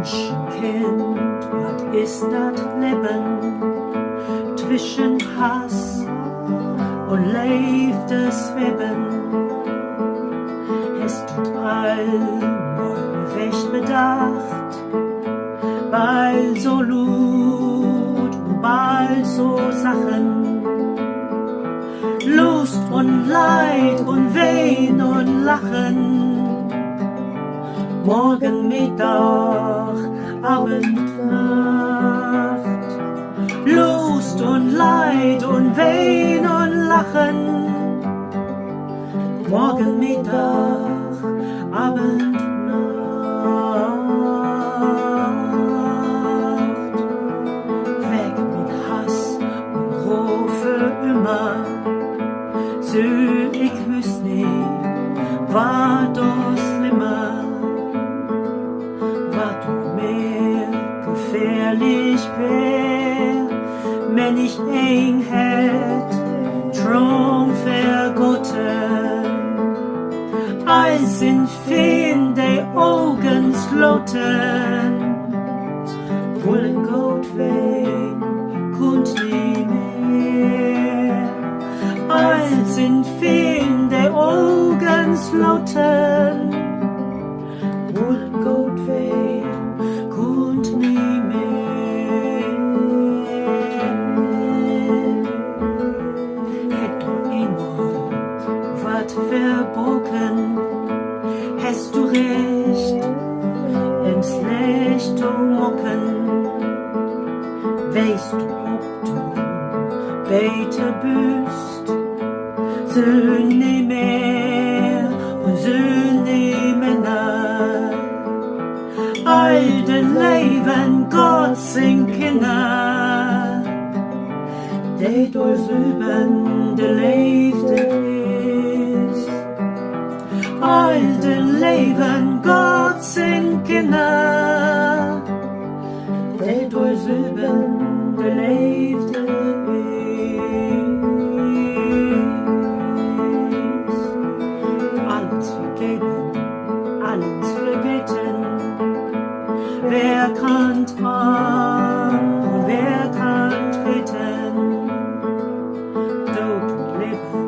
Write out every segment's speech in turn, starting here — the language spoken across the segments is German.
Menschenkind, was ist das Leben zwischen Hass und lebt es Weben? Es tut allmal recht bedacht, bald so Lut und bald so Sachen, Lust und Leid und Wehn und Lachen. Morgen, Mittag, Abend, Nacht, Lust und Leid und Wehn und Lachen. Morgen, Mittag, Abend, Nacht. Weg mit Hass und Groll für immer. So, ich wüsste nicht, war das schlimmer. Was mir gefährlich wär, wenn ich eng hätt, Traum vergotten. Als in Feen die Augen sloten, wollen Gott wehn, kommt nie mehr. Als in Feen die Augen sloten, wollen Gott wehn, kommt nie mehr. Hätt du einmal wat verbrochen, hast du recht, ins Licht zu mocken. Weißt du, ob du bete büßt, Söhne mehr und Söhne Männer, alte Leben, Gott sind Kinder, die durchs Übende lebte ist. Alte Leben, Gott sind Kinder, die durchs Übende lebte ist. Alles vergeben, alles vergessen. Wer kann an und wer kann beten? Tod und Leben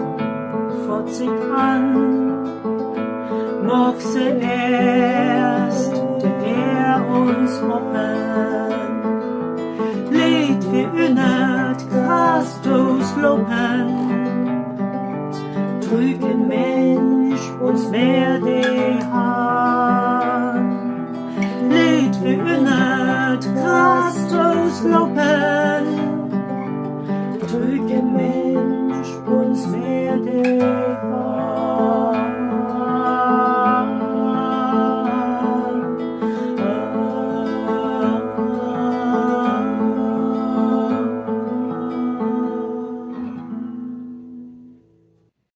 fort sich an. Mag sie erst, der uns hoffen. Lied wie unnert Christus loben. Drücken